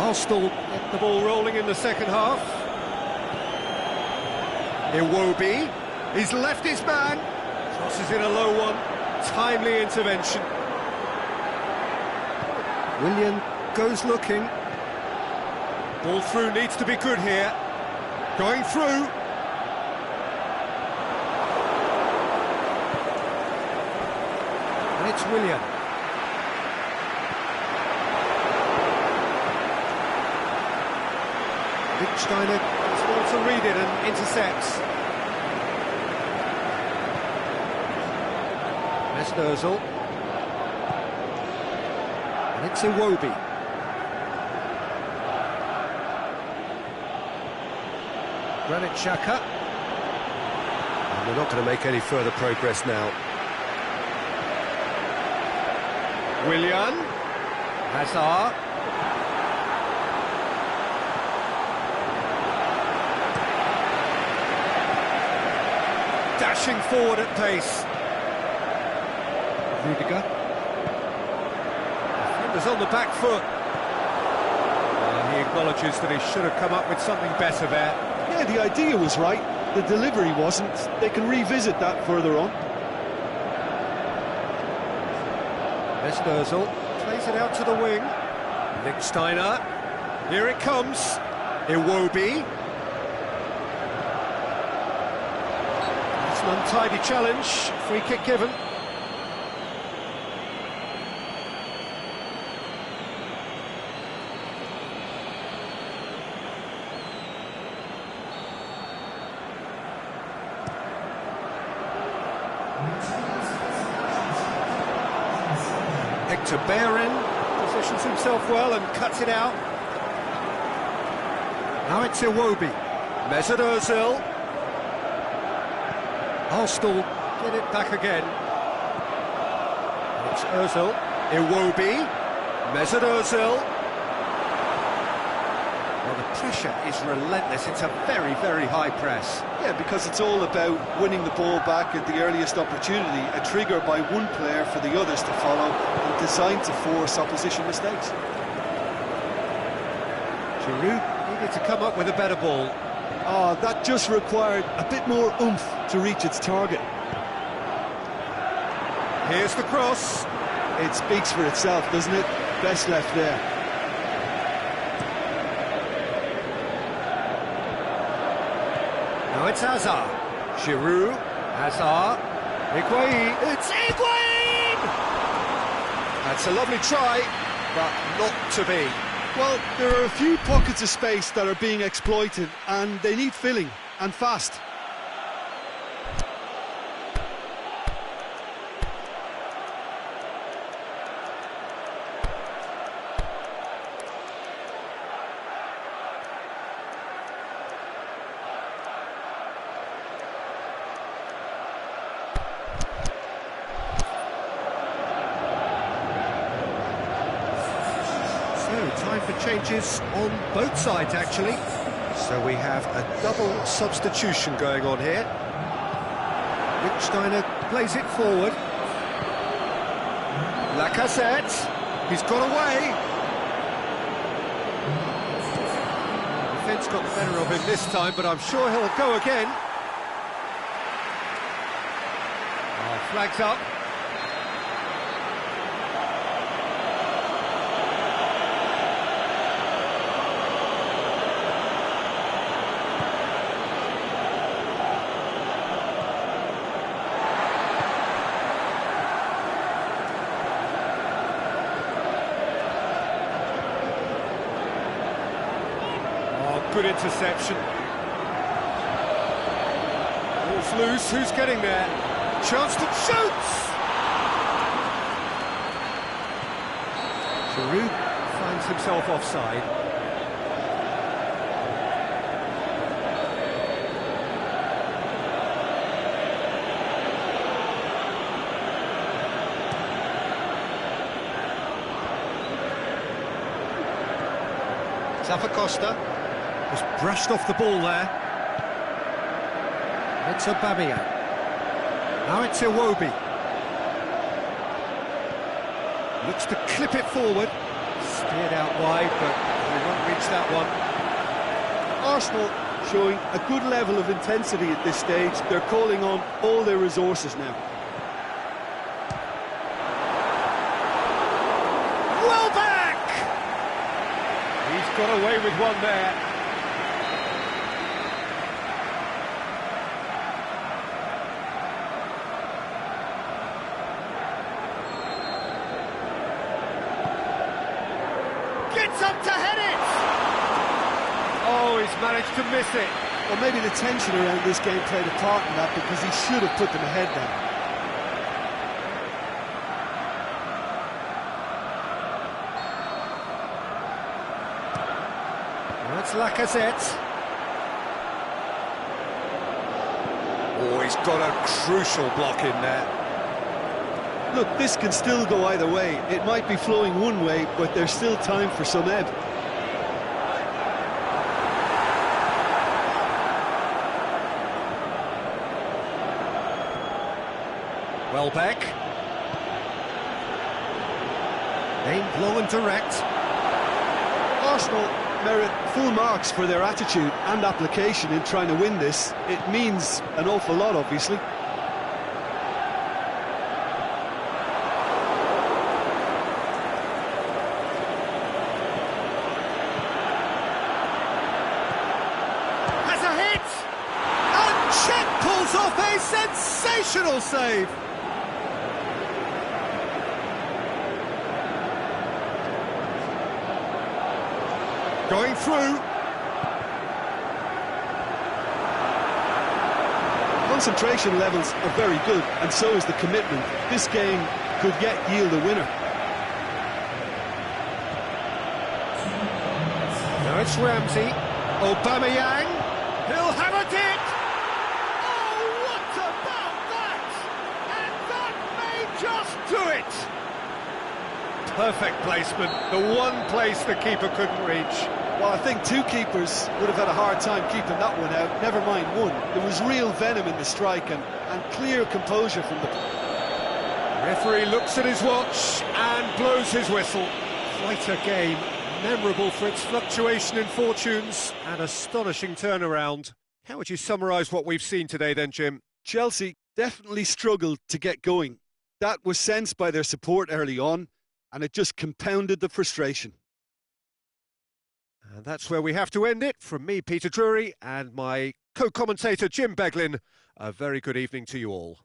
Arsenal get the ball rolling in the second half. Iwobi, he's left his man. Crosses in a low one, timely intervention. Willian goes looking. Ball through needs to be good here. Going through. And it's Willian. Lichtsteiner is able to read it and intercepts. Mesut Ozil. And it's Iwobi. Granit Xhaka. And we're not going to make any further progress now. Willian. Hazard. Dashing forward at pace. Rudiger. Defenders on the back foot. He acknowledges that he should have come up with something better there. Yeah, the idea was right, the delivery wasn't. They can revisit that further on. Mesut Ozil plays it out to the wing. Lichtsteiner. Here it comes. Iwobi. It's an untidy challenge. Free kick given. Hector Bellerin positions himself well and cuts it out. Now it's Iwobi. Mesut Ozil. Arsenal get it back again. It's Ozil. Iwobi. Mesut Ozil. Well, the pressure is relentless. It's a very, very high press. Yeah, because it's all about winning the ball back at the earliest opportunity, a trigger by one player for the others to follow, and designed to force opposition mistakes. Giroud needed to come up with a better ball. Oh, that just required a bit more oomph to reach its target. Here's the cross. It speaks for itself, doesn't it? Best left there. Now it's Hazard. Giroud. Hazard. Higuain. It's Higuain! That's a lovely try, but not to be. Well, there are a few pockets of space that are being exploited, and they need filling, and fast. Time for changes on both sides, actually. So we have a double substitution going on here. Lichtsteiner plays it forward. Lacazette, he's got away. The defence got the better of him this time, but I'm sure he'll go again. Flags up. Good interception. Ball's loose, who's getting there? Chance to shoots! Giroud finds himself offside. Zappacosta was brushed off the ball there. It's Aubameyang. Now it's Iwobi. Looks to clip it forward. Steered out wide, but he won't managed that one. Arsenal showing a good level of intensity at this stage. They're calling on all their resources now. Welbeck! He's got away with one there. Gets up to head it! Oh, he's managed to miss it. Well, maybe the tension around this game played a part in that, because he should have put them ahead then. That's Lacazette. Oh, he's got a crucial block in there. Look, this can still go either way. It might be flowing one way, but there's still time for some ebb. Welbeck. Aimed low and direct. Arsenal merit full marks for their attitude and application in trying to win this. It means an awful lot, obviously. Has a hit! And Cech pulls off a sensational save! Going through. Concentration levels are very good, and so is the commitment. This game could yet yield a winner. Now it's Ramsey. Aubameyang. He'll have a hit. Oh, what about that? And that may just do it. Perfect placement. The one place the keeper couldn't reach. Well, I think two keepers would have had a hard time keeping that one out, never mind one. There was real venom in the strike and clear composure from the... Referee looks at his watch and blows his whistle. Quite a game, memorable for its fluctuation in fortunes and astonishing turnaround. How would you summarise what we've seen today then, Jim? Chelsea definitely struggled to get going. That was sensed by their support early on, and it just compounded the frustration. And that's where we have to end it. From me, Peter Drury, and my co-commentator, Jim Beglin, a very good evening to you all.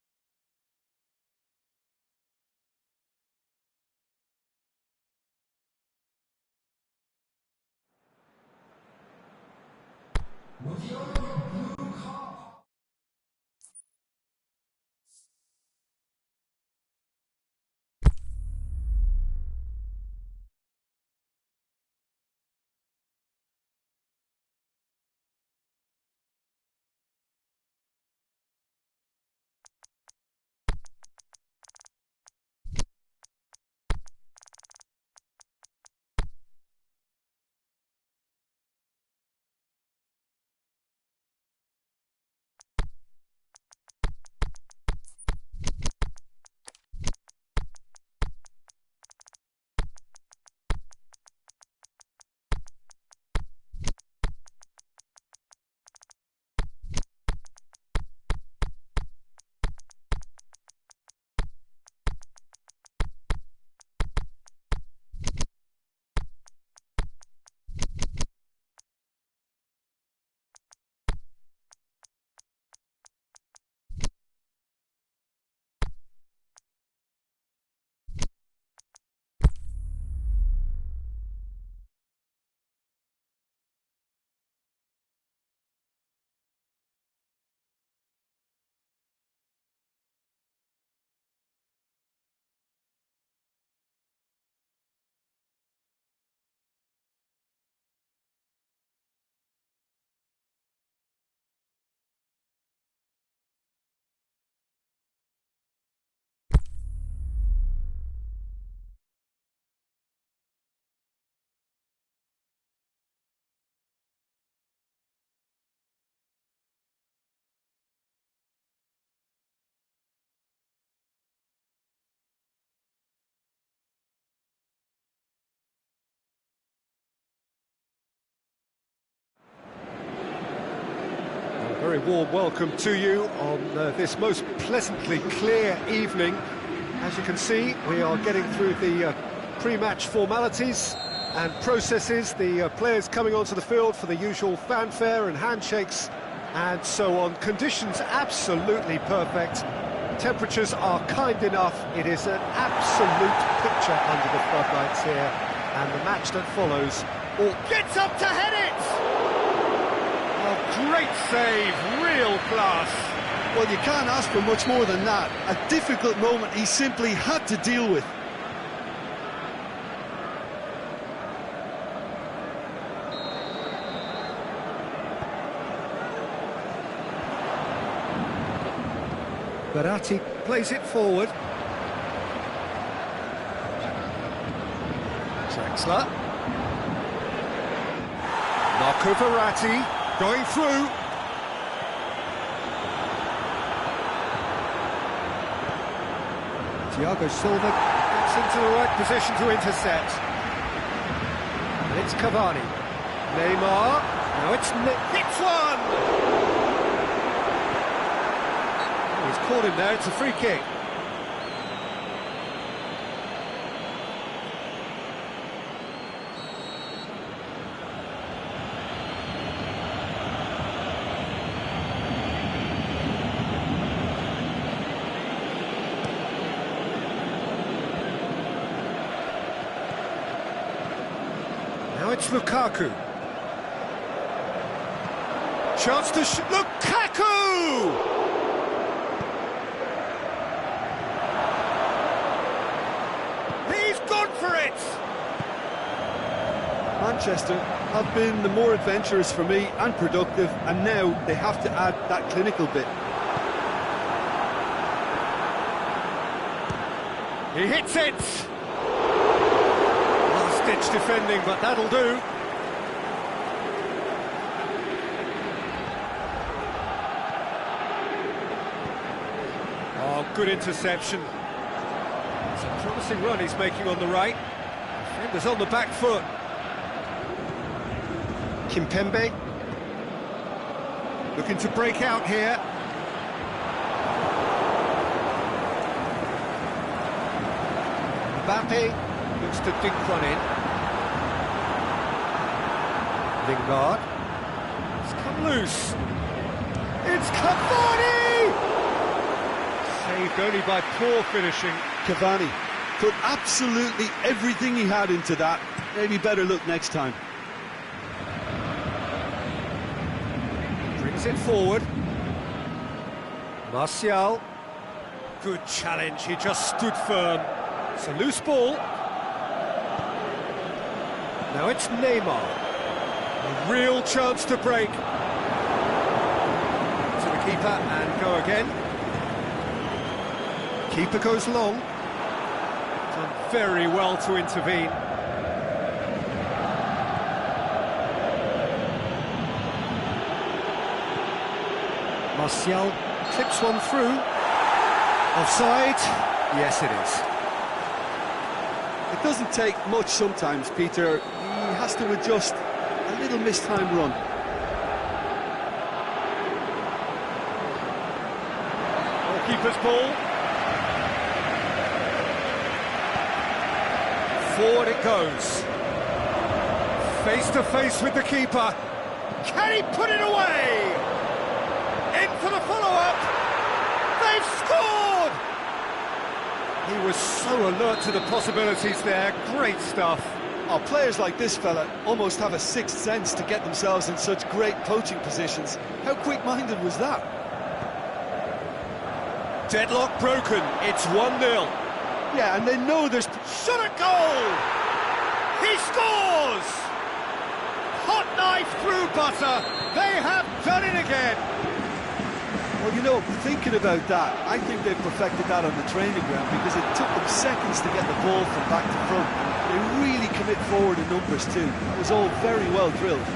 very warm welcome to you on this most pleasantly clear evening. As you can see, we are getting through the pre-match formalities and processes, the players coming onto the field for the usual fanfare and handshakes and so on. Conditions absolutely perfect. Temperatures are kind enough. It is an absolute picture under the floodlights here, and the match that follows gets up to head it! Oh, great save, real class. Well, you can't ask for much more than that. A difficult moment he simply had to deal with. Verratti plays it forward. Draxler. Marco Verratti going through. Thiago Silva gets into the right position to intercept. And it's Cavani. Neymar. Now it's hits one! He's caught him there, it's a free kick. Now it's Lukaku. Chance to Lukaku! For it. Manchester have been the more adventurous for me and productive, and now they have to add that clinical bit. He hits it. Last-ditch defending, but that'll do. Oh, good interception. It's a promising run he's making on the right. Defender's on the back foot. Kimpembe looking to break out here. Mbappe looks to dink one in. Lingard. It's come loose. It's Cavani! Saved only by poor finishing. Cavani put absolutely everything he had into that. Maybe better look next time. Brings it forward. Martial. Good challenge, he just stood firm. It's a loose ball. Now it's Neymar. A real chance to break. To the keeper and go again. Keeper goes long. Done very well to intervene. Martial clips one through. Offside? Yes, it is. It doesn't take much sometimes, Peter. He has to adjust a little mistimed run. Keeper's ball. Forward it goes. Face to face with the keeper. Can he put it away? In for the follow-up. They've scored! He was so alert to the possibilities there. Great stuff. Oh, players like this fella almost have a sixth sense to get themselves in such great poaching positions. How quick-minded was that? Deadlock broken. It's 1-0. Yeah, and they know there's... Shot at goal! He scores! Hot knife through butter. They have done it again. Well, you know, thinking about that, I think they've perfected that on the training ground because it took them seconds to get the ball from back to front. They really commit forward in numbers too. That was all very well drilled.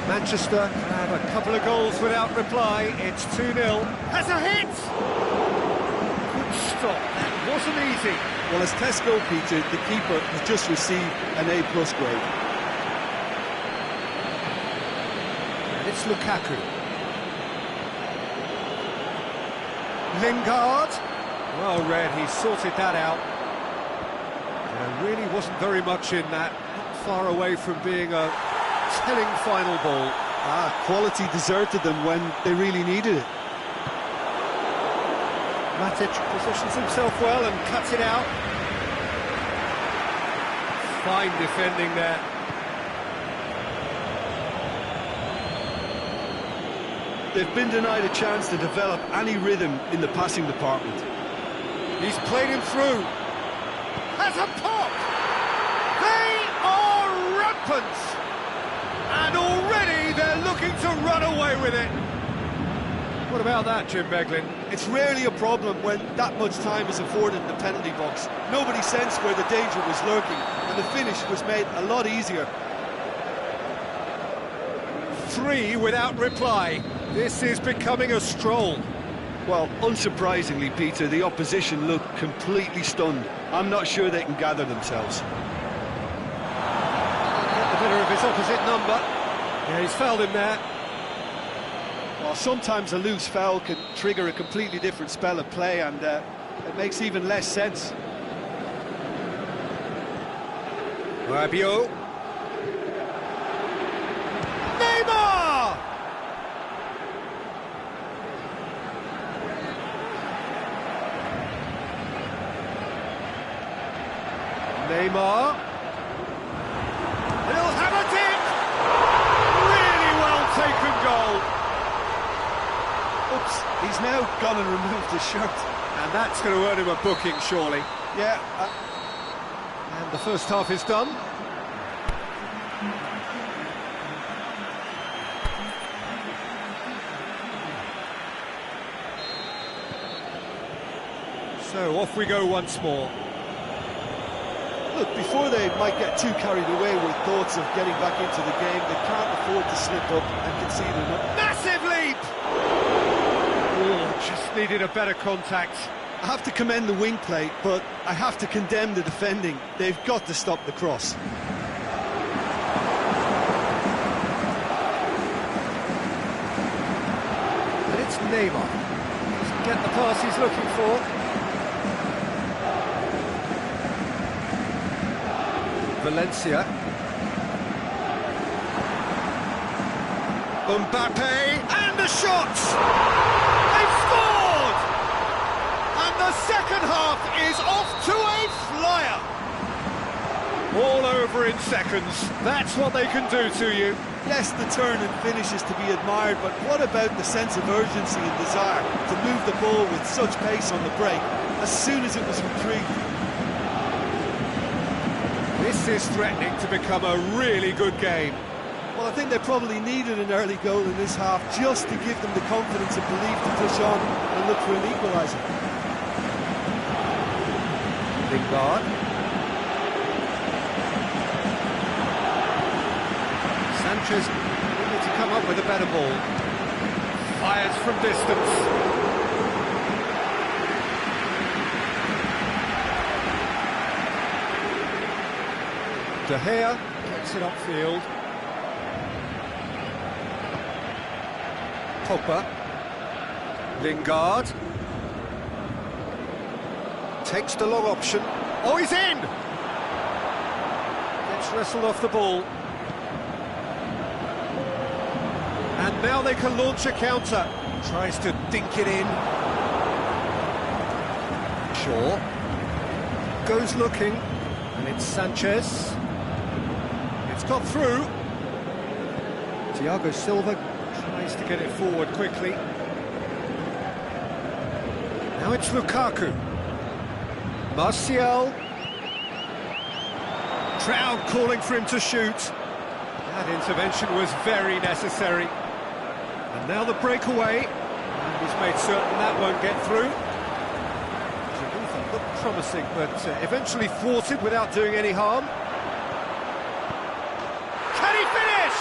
Manchester have a couple of goals without reply. It's 2-0. Has a hit! Good stop. That wasn't easy. Well, as Tesco, Peter, the keeper has just received an A+ grade. And It's Lukaku. Lingard. Well read, he sorted that out. There really wasn't very much in that. Not far away from being a telling final ball. Quality deserted them when they really needed it. Matic positions himself well and cuts it out. Fine defending there. They've been denied a chance to develop any rhythm in the passing department. He's played him through. Has a pop! They are rampant! And already they're looking to run away with it. What about that, Jim Beglin? It's rarely a problem when that much time is afforded in the penalty box. Nobody sensed where the danger was lurking, and the finish was made a lot easier. 3 without reply. This is becoming a stroll. Well, unsurprisingly, Peter, the opposition look completely stunned. I'm not sure they can gather themselves. Get the better of his opposite number. Yeah, he's fouled him there. Well, sometimes a loose foul can trigger a completely different spell of play, and it makes even less sense. Rabiot. Neymar! Neymar. He'll have a dip! Really well taken goal. Oops, he's now gone and removed his shirt. And that's going to earn him a booking, surely. Yeah. And the first half is done. So off we go once more. Look, before they might get too carried away with thoughts of getting back into the game, they can't afford to slip up and concede enough. Massive leap! Oh, just needed a better contact. I have to commend the wing play, but I have to condemn the defending. They've got to stop the cross. And it's Neymar. Doesn't get the pass he's looking for. Valencia. Mbappe, and the shot! They've scored! And the second half is off to a flyer! All over in seconds. That's what they can do to you. Yes, the turn and finish is to be admired, but what about the sense of urgency and desire to move the ball with such pace on the break as soon as it was retrieved? This is threatening to become a really good game. Well, I think they probably needed an early goal in this half just to give them the confidence and belief to push on and look for an equaliser. Lingard. Sanchez able to come up with a better ball. Fires from distance. De Gea gets it upfield. Pogba. Lingard. Takes the long option. Oh, he's in! Gets wrestled off the ball. And now they can launch a counter. Tries to dink it in. Shaw. Goes looking. And it's Sanchez. It's got through. Thiago Silva tries to get it forward quickly. Now it's Lukaku. Martial. Trout calling for him to shoot. That intervention was very necessary. And now the breakaway. And he's made certain that won't get through. Looked promising, but eventually thwarted without doing any harm. Can he finish?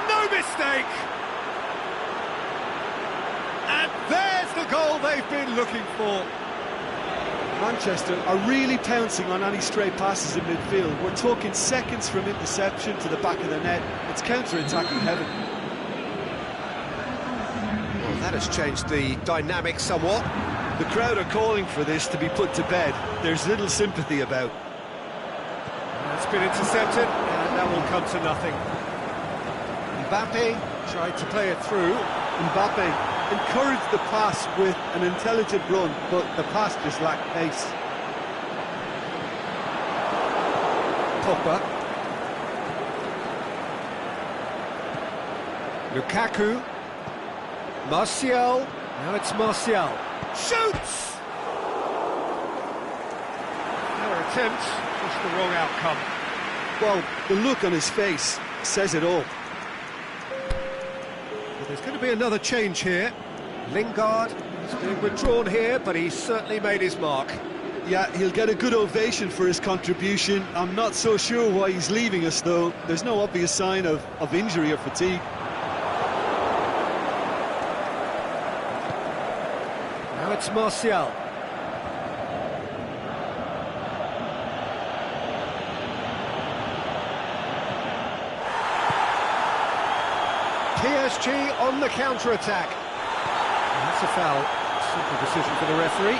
No mistake! And there's the goal they've been looking for. Manchester are really pouncing on any stray passes in midfield. We're talking seconds from interception to the back of the net. It's counter-attacking heaven. That has changed the dynamic somewhat. The crowd are calling for this to be put to bed. There's little sympathy about. It's been intercepted, and that will come to nothing. Mbappe tried to play it through. Mbappe encouraged the pass with an intelligent run, but the pass just lacked pace. Pogba. Lukaku. Martial. Now it's Martial. Shoots! Another attempt, just the wrong outcome. Well, the look on his face says it all. Well, there's going to be another change here. Lingard is being withdrawn here, but he's certainly made his mark. Yeah, he'll get a good ovation for his contribution. I'm not so sure why he's leaving us, though. There's no obvious sign of injury or fatigue. Now it's Martial. PSG on the counter-attack. That's a foul. Simple decision for the referee.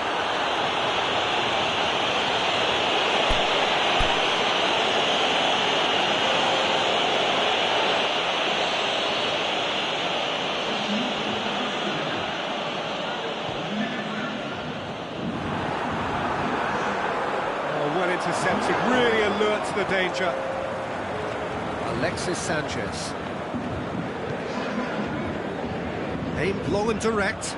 Well intercepted, really alert to the danger. Alexis Sanchez. Aimed long and direct.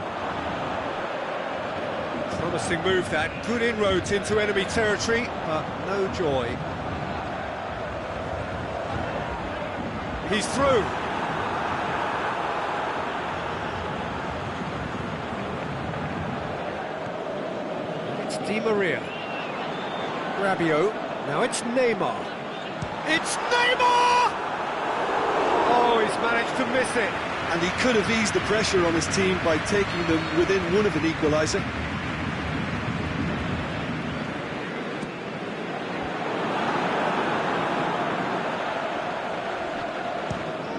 Promising move that, good inroads into enemy territory, but no joy. He's through. It's Di Maria. Rabiot. Now it's Neymar. It's Neymar! Oh, he's managed to miss it. And he could have eased the pressure on his team by taking them within one of an equaliser.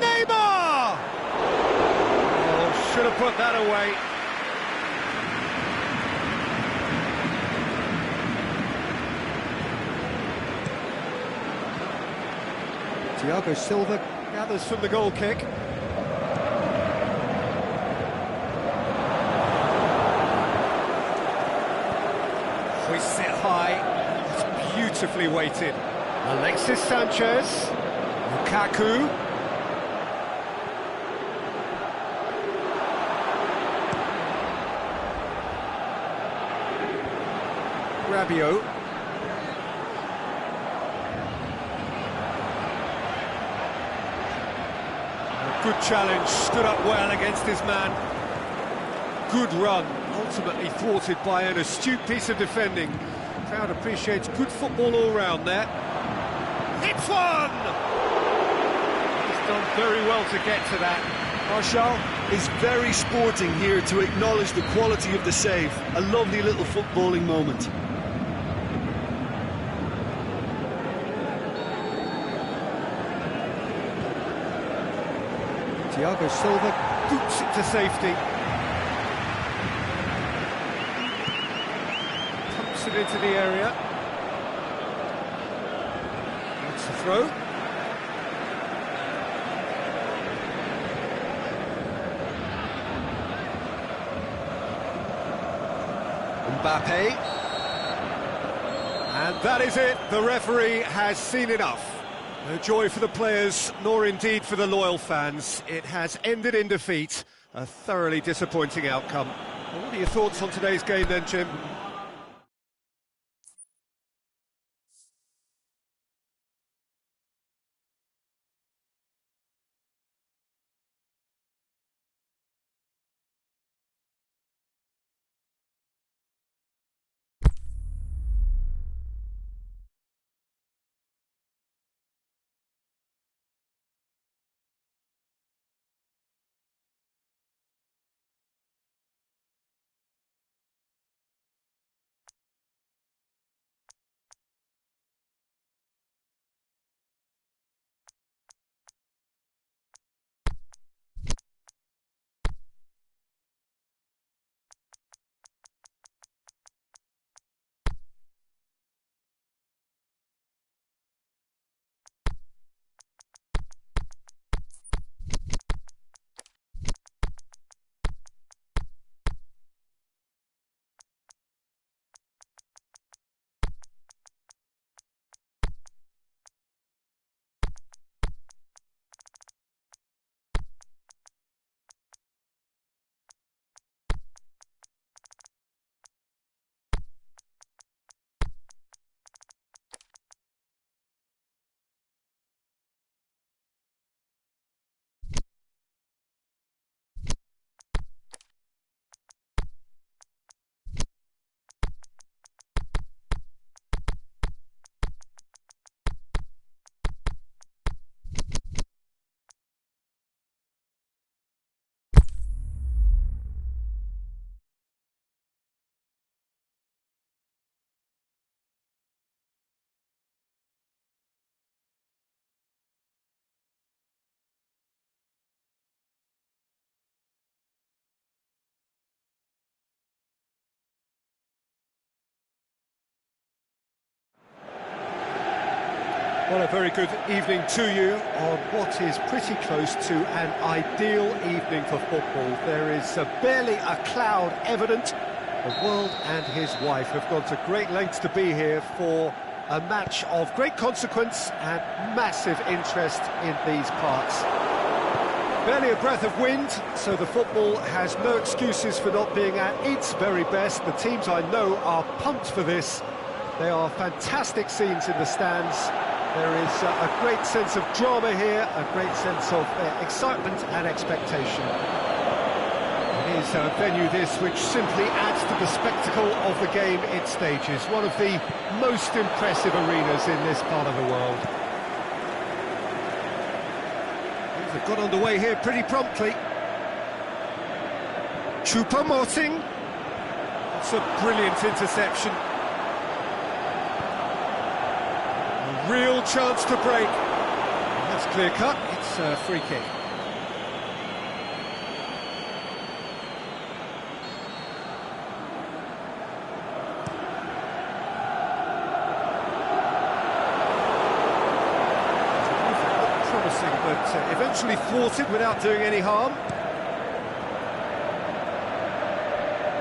Neymar! Oh, should have put that away. Thiago Silva gathers from the goal kick. Hoists it high. It's beautifully weighted. Alexis Sanchez. Lukaku. Rabiot. Good challenge, stood up well against his man. Good run, ultimately thwarted by an astute piece of defending. Crowd appreciates good football all round there. It's one! He's done very well to get to that. Martial is very sporting here to acknowledge the quality of the save. A lovely little footballing moment. Thiago Silva boots it to safety. Pumps it into the area. That's the throw. Mbappe. And that is it. The referee has seen enough. No joy for the players, nor indeed for the loyal fans. It has ended in defeat. A thoroughly disappointing outcome. Well, what are your thoughts on today's game then, Jim? Well, a very good evening to you on what is pretty close to an ideal evening for football. There is barely a cloud evident. The world and his wife have gone to great lengths to be here for a match of great consequence and massive interest in these parts. Barely a breath of wind, so the football has no excuses for not being at its very best. The teams I know are pumped for this. There are fantastic scenes in the stands. There is a great sense of drama here, a great sense of excitement and expectation. It is a venue this which simply adds to the spectacle of the game it stages. One of the most impressive arenas in this part of the world. They've got underway here pretty promptly. Choupo-Moting. That's a brilliant interception. A real chance to break. That's clear cut. It's a free kick. But eventually thwarted without doing any harm.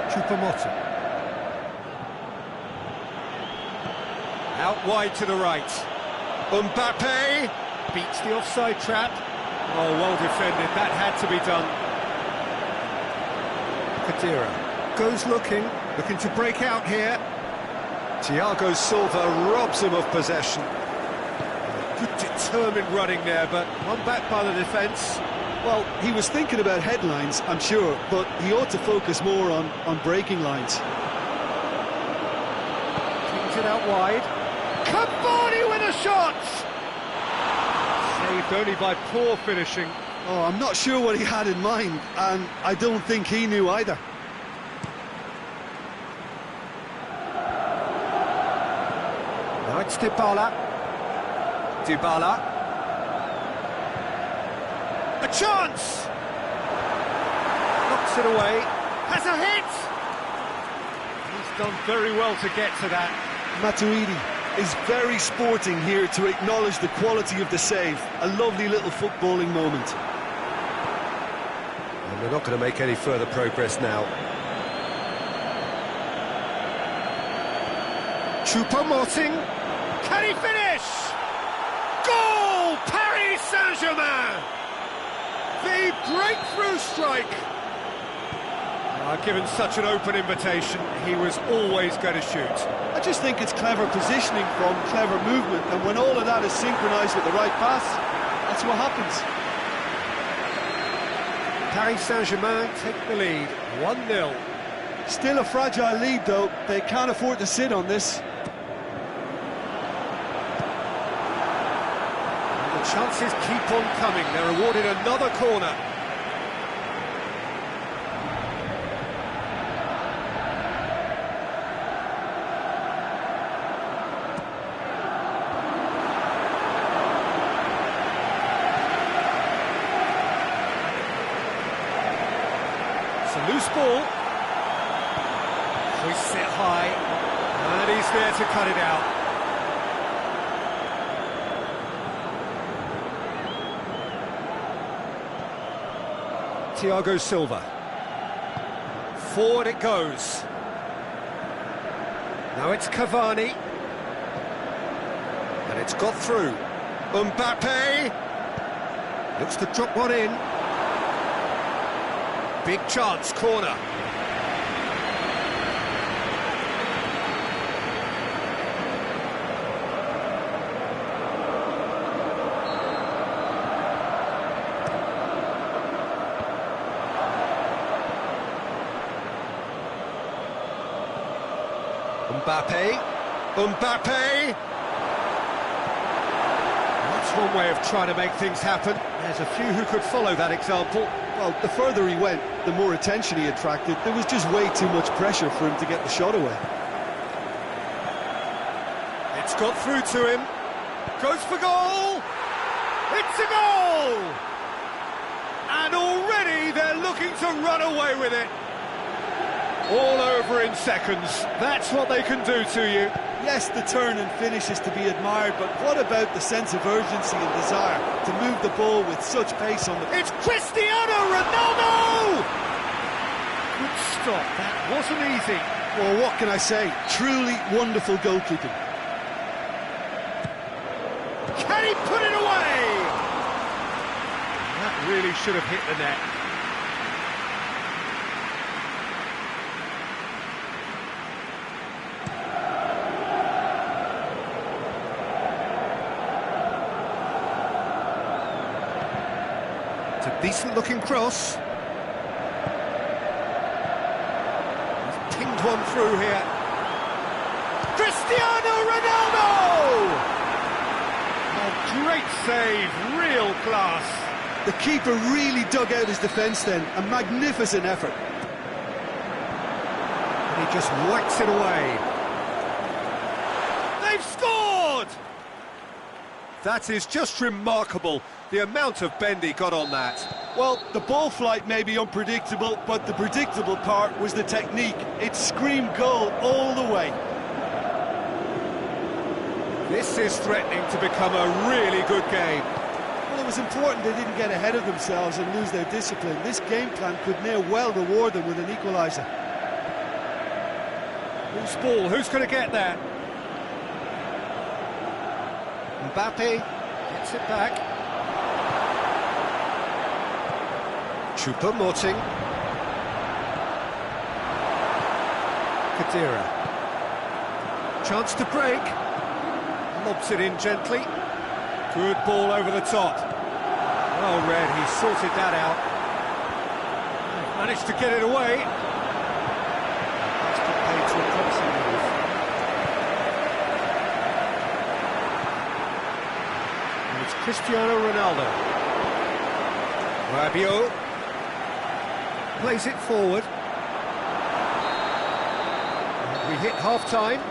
Choupo-Moting. Out wide to the right. Mbappe beats the offside trap. Oh, well defended. That had to be done. Khedira goes looking to break out here. Thiago Silva robs him of possession. Good determined running there, but one back by the defence. Well, he was thinking about headlines, I'm sure, but he ought to focus more on breaking lines. Kicks it out wide. Cavani with a shot! Saved only by poor finishing. Oh, I'm not sure what he had in mind, and I don't think he knew either. Now it's Dybala. Dybala. A chance! Knocks it away. Has a hit! He's done very well to get to that. Matuidi is very sporting here to acknowledge the quality of the save. A lovely little footballing moment. And they're not going to make any further progress now. Choupo-Moting. Can he finish? Goal! Paris Saint-Germain! The breakthrough strike! Given such an open invitation, he was always going to shoot. I just think it's clever positioning from clever movement, and when all of that is synchronised with the right pass, that's what happens. Paris Saint-Germain take the lead, 1-0. Still a fragile lead, though. They can't afford to sit on this. The chances keep on coming. They're awarded another corner. It's a loose ball. Hoists it high, and he's there to cut it out. Thiago Silva. Forward it goes. Now it's Cavani. And it's got through. Mbappe. Looks to drop one in. Big chance, corner. Mbappe! That's one way of trying to make things happen. There's a few who could follow that example. Well, the further he went, the more attention he attracted. There was just way too much pressure for him to get the shot away. It's got through to him. Goes for goal! It's a goal! And already they're looking to run away with it. All over in seconds. That's what they can do to you. Yes, the turn and finish is to be admired, but what about the sense of urgency and desire to move the ball with such pace on the... It's Cristiano Ronaldo! Good stop, that wasn't easy. Well, what can I say? Truly wonderful goalkeeping. Can he put it away? That really should have hit the net. It's a decent-looking cross. He's pinged one through here. Cristiano Ronaldo! Oh, great save, real class. The keeper really dug out his defence then. A magnificent effort. And he just whacks it away. They've scored! That is just remarkable, the amount of bend he got on that. Well, the ball flight may be unpredictable, but the predictable part was the technique. It screamed goal all the way. This is threatening to become a really good game. Well, it was important they didn't get ahead of themselves and lose their discipline. This game plan could near well reward them with an equaliser. Who's ball? Who's going to get there? Mbappe gets it back. Choupo-Moting. Khedira. Chance to break. Lobs it in gently. Good ball over the top. Well read, he sorted that out. Managed to get it away. That's been paid to a promising move. And it's Cristiano Ronaldo. Rabiot plays it forward. And we hit half-time.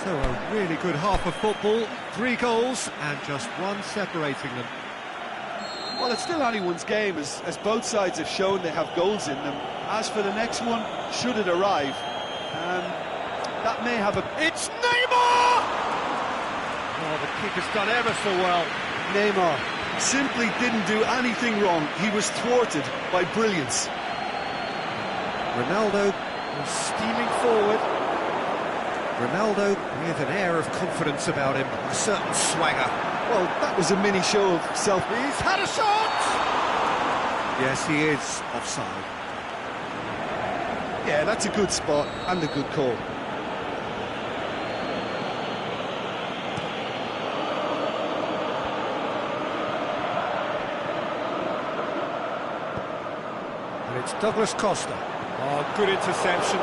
So a really good half of football, 3 goals and just one separating them. Well, it's still anyone's game, as both sides have shown they have goals in them. As for the next one, should it arrive, that may have a... It's Neymar! Oh, the keeper's done ever so well. Neymar simply didn't do anything wrong. He was thwarted by brilliance. Ronaldo was steaming forward. Ronaldo with an air of confidence about him, a certain swagger. Well, that was a mini show of self... He's had a shot! Yes, he is offside. Yeah, that's a good spot and a good call. And it's Douglas Costa. Oh, good interception.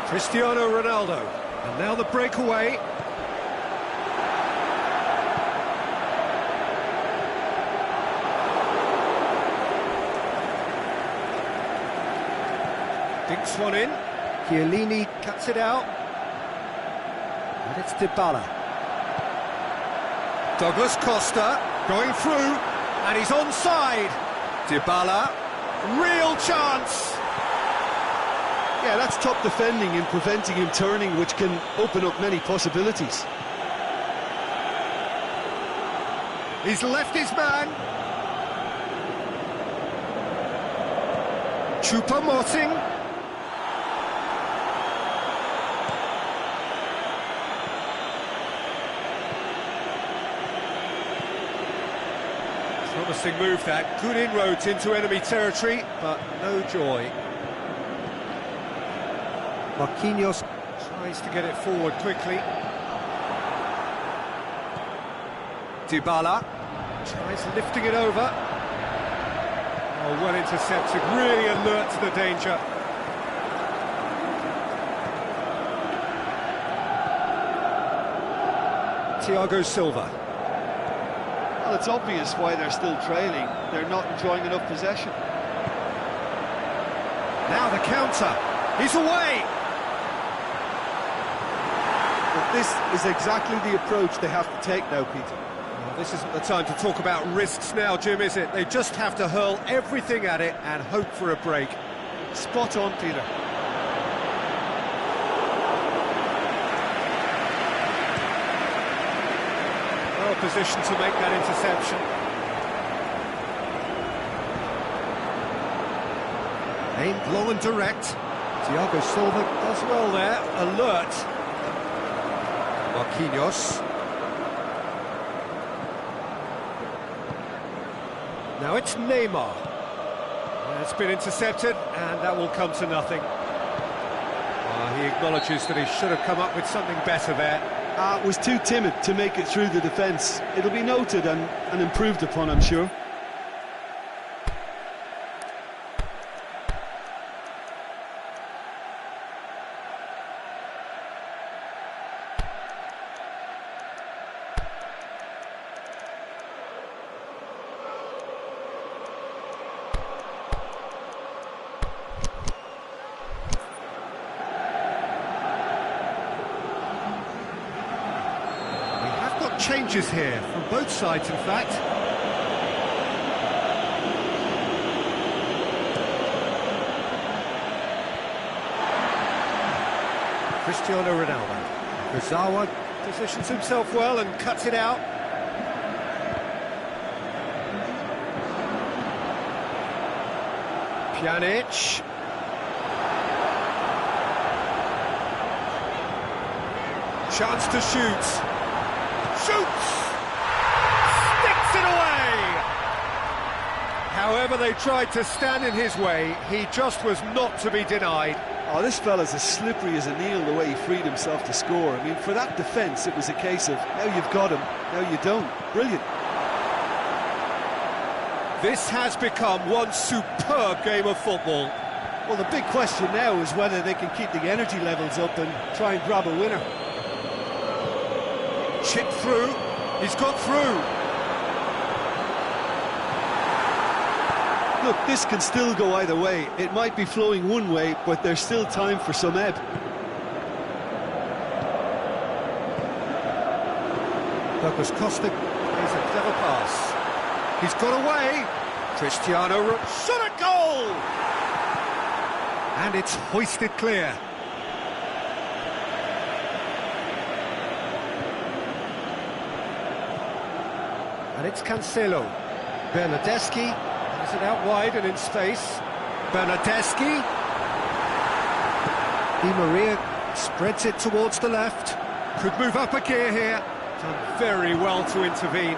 Cristiano Ronaldo, and now the breakaway. Dinks one in. Chiellini cuts it out. And it's Dybala. Douglas Costa going through, and he's onside. Dybala, real chance. Yeah, that's top defending and preventing him turning, which can open up many possibilities. He's left his man. Choupo-Moting. Promising move that. Good inroads into enemy territory, but no joy. Marquinhos tries to get it forward quickly. Dybala tries lifting it over. Oh, well intercepted, really alert to the danger. Thiago Silva. Well, it's obvious why they're still trailing. They're not enjoying enough possession. Now the counter. He's away. But this is exactly the approach they have to take now, Peter. Well, this isn't the time to talk about risks now, Jim, is it? They just have to hurl everything at it and hope for a break. Spot on, Peter. position to make that interception. Aimed low and direct. Thiago Silva does well there, alert. Marquinhos. Now it's Neymar. It's been intercepted, and that will come to nothing. He acknowledges that he should have come up with something better there. Was too timid to make it through the defence. It'll be noted and improved upon, I'm sure. Changes here from both sides, in fact. Cristiano Ronaldo. Kurzawa positions himself well and cuts it out. Pjanic. Chance to shoot. Shoots! Sticks it away! However they tried to stand in his way, he just was not to be denied. Oh, this fella's as slippery as a Neil, the way he freed himself to score. I mean, for that defence, it was a case of, now you've got him, now you don't. Brilliant. This has become one superb game of football. Well, the big question now is whether they can keep the energy levels up and try and grab a winner. Chip through, he's got through. Look, this can still go either way. It might be flowing one way, but there's still time for some ebb. Douglas Costa plays a clever pass. He's got away. Cristiano shot a goal! And it's hoisted clear. And it's Cancelo. Bernardeschi has it out wide and in space. Bernardeschi. Di Maria spreads it towards the left. Could move up a gear here. Done very well to intervene.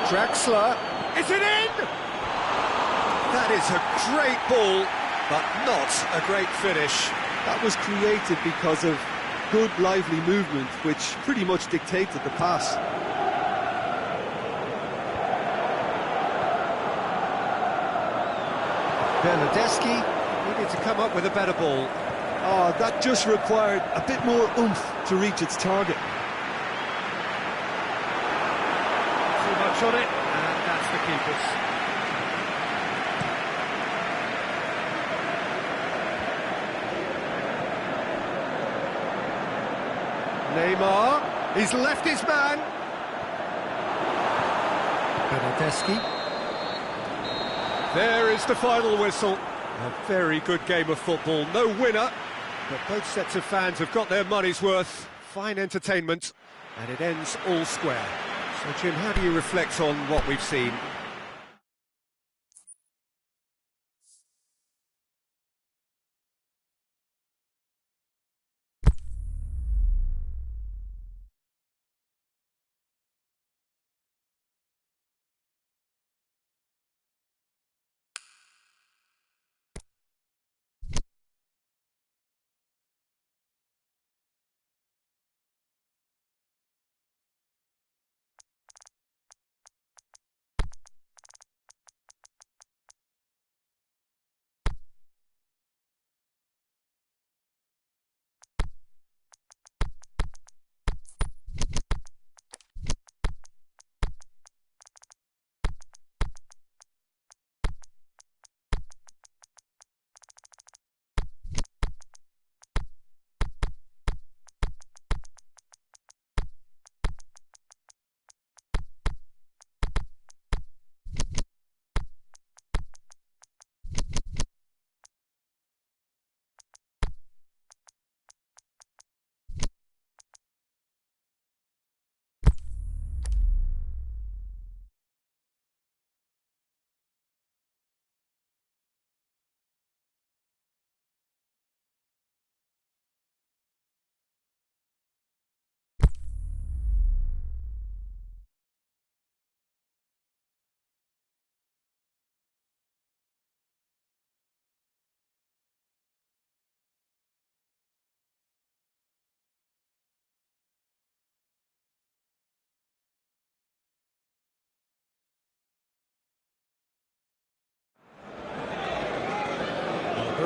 Draxler. Is it in? That is a great ball, but not a great finish. That was created because of good, lively movement, which pretty much dictated the pass. Bernardeschi needed to come up with a better ball. Oh, that just required a bit more oomph to reach its target. Too much on it, and that's the keeper's. Neymar, he's left his man. Bernardeschi. There is the final whistle. A very good game of football. No winner, but both sets of fans have got their money's worth. Fine entertainment, and it ends all square. So, Jim, how do you reflect on what we've seen?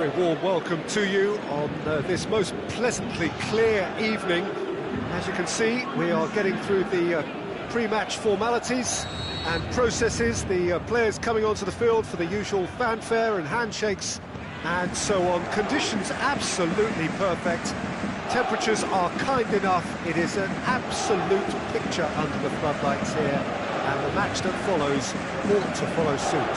very warm welcome to you on this most pleasantly clear evening. As you can see, we are getting through the pre-match formalities and processes, the players coming onto the field for the usual fanfare and handshakes and so on. Conditions absolutely perfect. Temperatures are kind enough. It is an absolute picture under the floodlights here, and the match that follows ought to follow suit.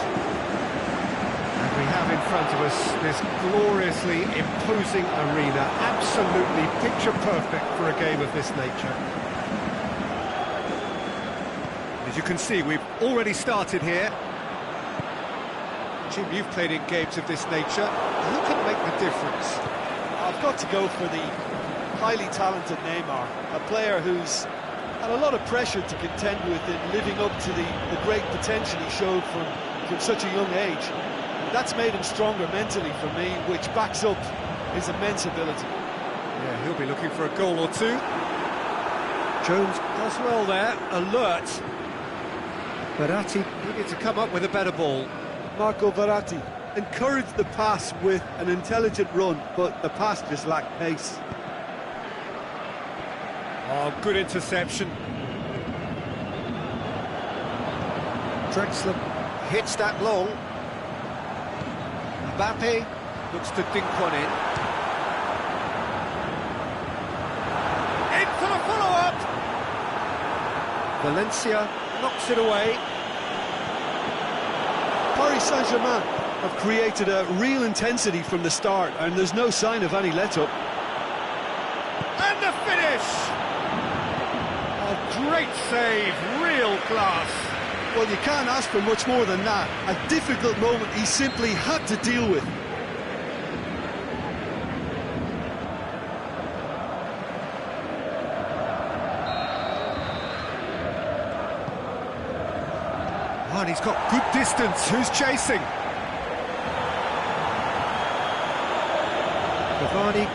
And we have in front of us this gloriously imposing arena, absolutely picture perfect for a game of this nature. As you can see, we've already started here. Jim, you've played in games of this nature. Who can make the difference? I've got to go for the highly talented Neymar, a player who's had a lot of pressure to contend with in living up to the great potential he showed from such a young age. And that's made him stronger mentally for me, which backs up his immense ability. Yeah, he'll be looking for a goal or two. Jones does well there, alert. Verratti needed to come up with a better ball. Marco Verratti encouraged the pass with an intelligent run, but the pass just lacked pace. Oh, good interception. Drexler hits that long. Mbappe looks to dink one in. In for the follow-up! Valencia knocks it away. Paris Saint-Germain have created a real intensity from the start, and there's no sign of any let-up. And the finish! A great save, real class. Well, you can't ask for much more than that. A difficult moment he simply had to deal with. Oh, and he's got good distance. Who's chasing? Cavani,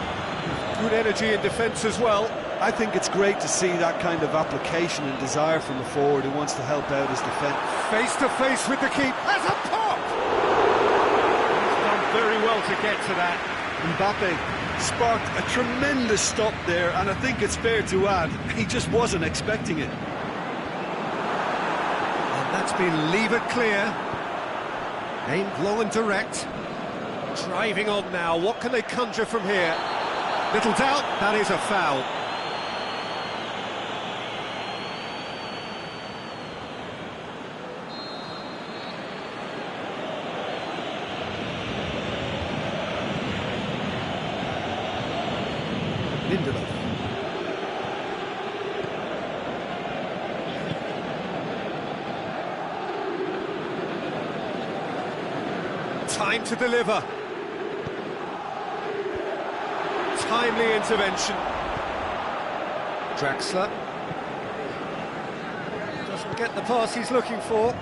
good energy in defence as well. I think it's great to see that kind of application and desire from a forward who wants to help out his defence. Face to face with the keeper. Has a pop! He's done very well to get to that. Mbappe sparked a tremendous stop there, and I think it's fair to add, he just wasn't expecting it. And that's been levered clear. Aimed long and direct. Driving on now. What can they conjure from here? Little doubt, that is a foul. Lindelof. Time to deliver. Timely intervention. Draxler doesn't get the pass he's looking for.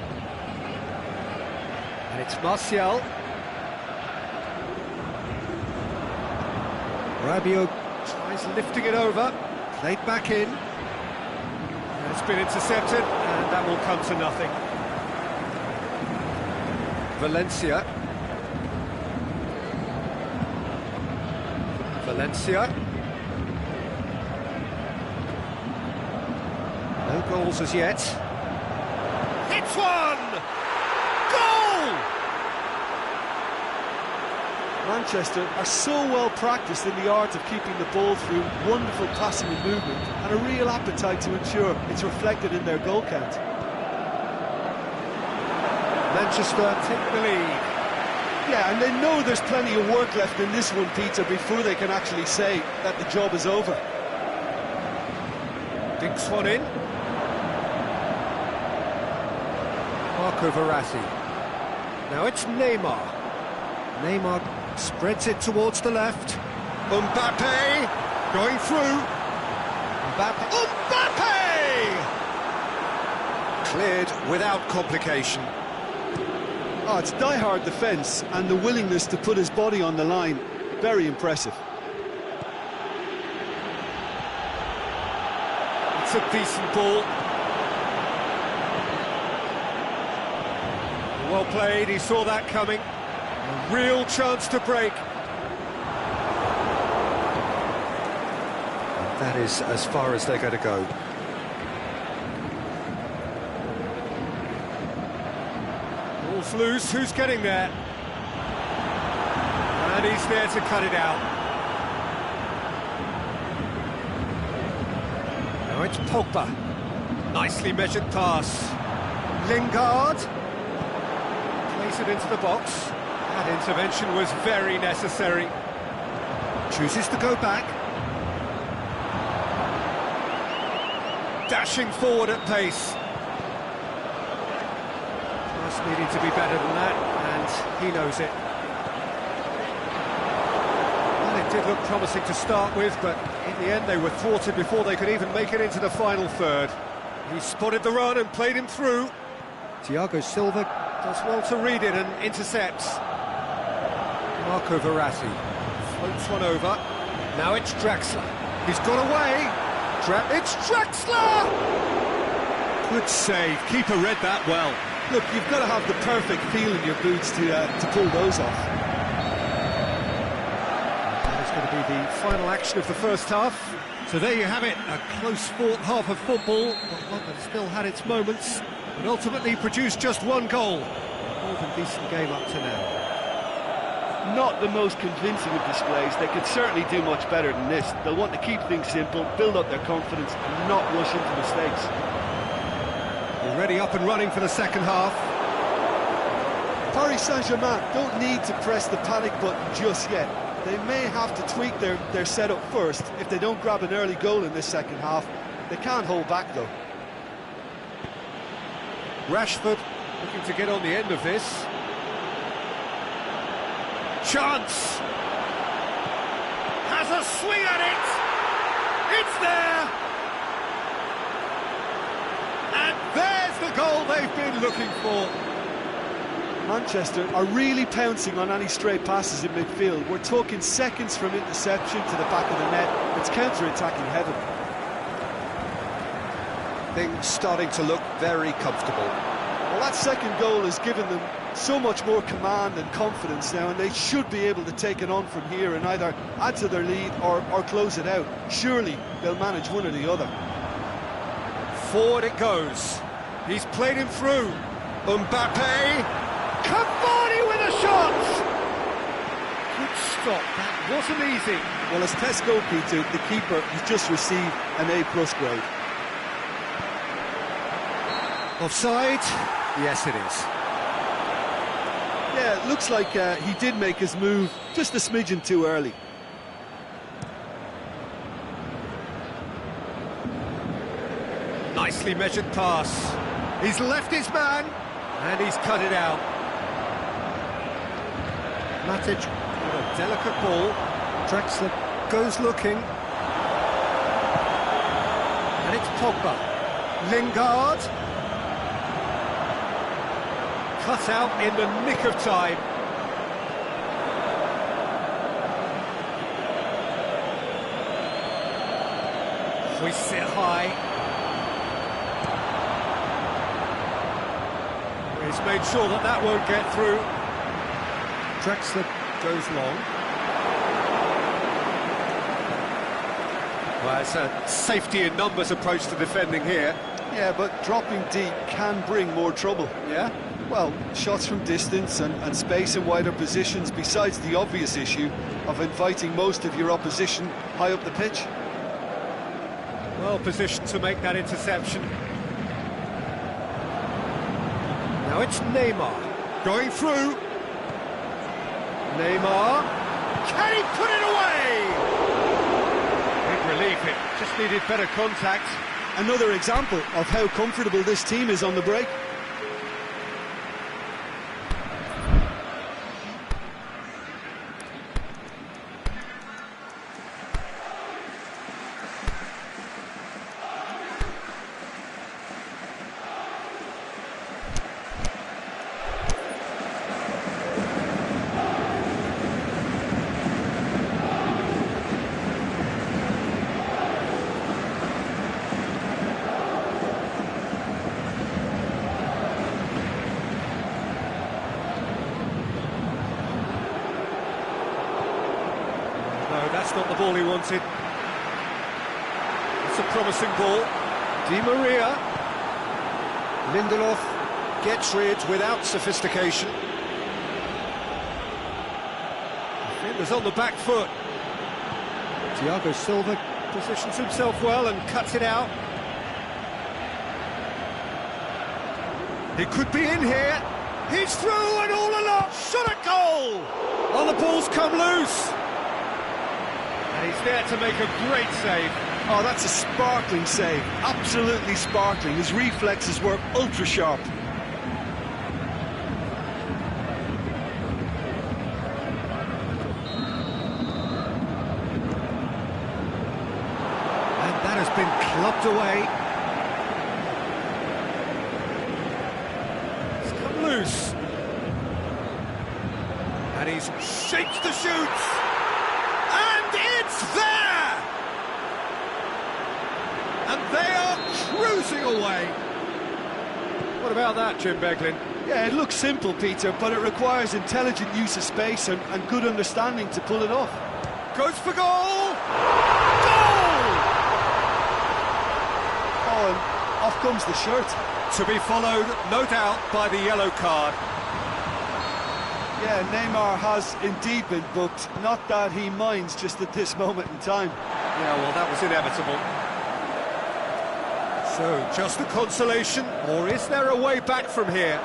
And it's Martial. Rabiot tries lifting it over, played back in. And it's been intercepted, and that will come to nothing. Valencia. No goals as yet. Hits one! Goal! Manchester are so well practiced in the art of keeping the ball through wonderful passing and movement, and a real appetite to ensure it's reflected in their goal count. Manchester take the lead. Yeah, and they know there's plenty of work left in this one, Peter, before they can actually say that the job is over. Dinks one in. Marco Verratti. Now it's Neymar. Neymar spreads it towards the left. Mbappe going through. Mbappe! Cleared without complication. Oh, it's die-hard defence and the willingness to put his body on the line. Very impressive. It's a decent ball. Well played, he saw that coming. A real chance to break. That is as far as they're going to go. Ball's loose, who's getting there? And he's there to cut it out. Now it's Pogba. Nicely measured pass. Lingard. Plays it into the box. That intervention was very necessary. Chooses to go back. Dashing forward at pace. Just needing to be better than that, and he knows it. Well, it did look promising to start with, but in the end they were thwarted before they could even make it into the final third. He spotted the run and played him through. Thiago Silva does well to read it and intercepts. Marco Verratti floats one over. Now it's Draxler. He's got away. It's Draxler! Good save. Keeper read that well. Look, you've got to have the perfect feel in your boots to pull those off. That is going to be the final action of the first half. So there you have it, a close-fought half of football, but one that still had its moments, but ultimately produced just one goal. More than decent game up to now. Not the most convincing of displays. They could certainly do much better than this. They'll want to keep things simple, build up their confidence, and not rush into mistakes. Already up and running for the second half. Paris Saint-Germain don't need to press the panic button just yet. They may have to tweak their setup first. If they don't grab an early goal in this second half, they can't hold back though. Rashford looking to get on the end of this. Chance! Has a swing at it! It's there! And there's the goal they've been looking for. Manchester are really pouncing on any stray passes in midfield. We're talking seconds from interception to the back of the net. It's counter-attacking heaven. Things starting to look very comfortable. Well, that second goal has given them so much more command and confidence now, and they should be able to take it on from here and either add to their lead or close it out. Surely they'll manage one or the other. Forward it goes. He's played him through. Mbappe. Cavani with a shot! Good stop, that wasn't easy. Well, as test goalkeeper, the keeper has just received an A+ grade. Offside? Yes, it is. Yeah, it looks like he did make his move just a smidgen too early. Nicely measured pass. He's left his man, and he's cut it out. Matic with a delicate ball. Draxler goes looking. And it's Pogba. Lingard. Cut out in the nick of time. Hoists it high. He's made sure that that won't get through. Draxler goes long. Well, it's a safety in numbers approach to defending here. Yeah, but dropping deep can bring more trouble. Yeah? Well, shots from distance and space in wider positions, besides the obvious issue of inviting most of your opposition high up the pitch. Well positioned to make that interception. Now it's Neymar going through. Neymar, can he put it away? Big relief, it just needed better contact. Another example of how comfortable this team is on the break. No, that's not the ball he wanted. promising ball. Di Maria. Lindelof gets rid without sophistication. Defender's on the back foot. Thiago Silva positions himself well and cuts it out. He could be in here. He's through and all along. Shot at goal. Oh, the ball's come loose. And he's there to make a great save. Oh, that's a sparkling save. Absolutely sparkling. His reflexes were ultra sharp. And that has been clubbed away. Loose. And he shakes the shoots. And it's there! And they are cruising away. What about that, Jim Beglin? Yeah, it looks simple, Peter, but it requires intelligent use of space and good understanding to pull it off. Goes for goal! Goal! Oh, and off comes the shirt. To be followed, no doubt, by the yellow card. Yeah, Neymar has indeed been booked. Not that he minds just at this moment in time. Yeah, well, that was inevitable. So, just a consolation, or is there a way back from here?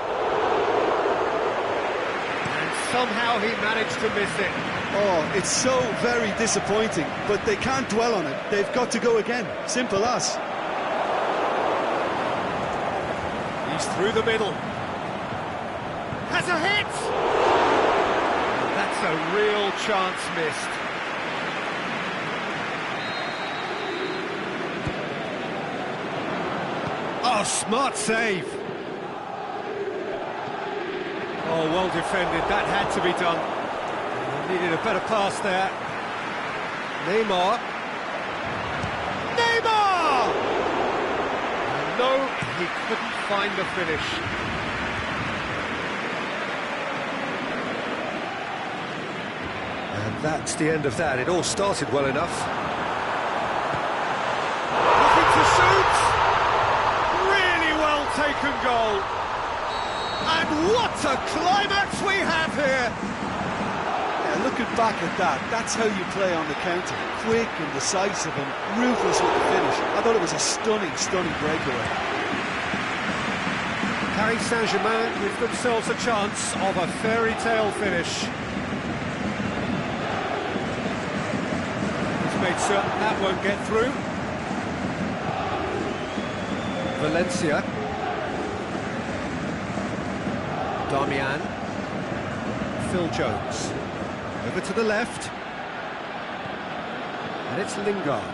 And somehow he managed to miss it. Oh, it's so very disappointing, but they can't dwell on it. They've got to go again. Simple as. He's through the middle. Has a hit! That's a real chance missed. Oh, smart save. Oh, well defended. That had to be done. Needed a better pass there. Neymar. Neymar! No, he couldn't find the finish. And that's the end of that. It all started well enough. Looking to shoot! Really well taken goal. And what a climax we have here! Yeah, looking back at that, that's how you play on the counter. Quick and decisive and ruthless with the finish. I thought it was a stunning, stunning breakaway. Paris Saint-Germain give themselves a chance of a fairy tale finish. He's made certain that won't get through. Valencia. Darmian. Phil Jones. Over to the left. And it's Lingard.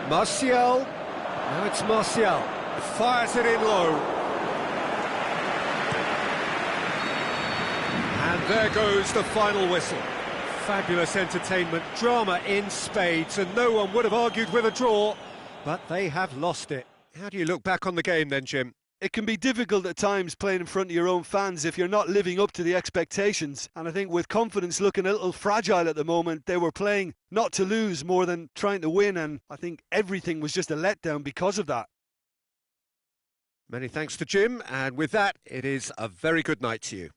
Martial. Now it's Martial. Fires it in low. And there goes the final whistle. Fabulous entertainment, drama in spades, and no one would have argued with a draw, but they have lost it. How do you look back on the game then, Jim? It can be difficult at times playing in front of your own fans if you're not living up to the expectations. And I think with confidence looking a little fragile at the moment, they were playing not to lose more than trying to win. And I think everything was just a letdown because of that. Many thanks to Jim. And with that, it is a very good night to you.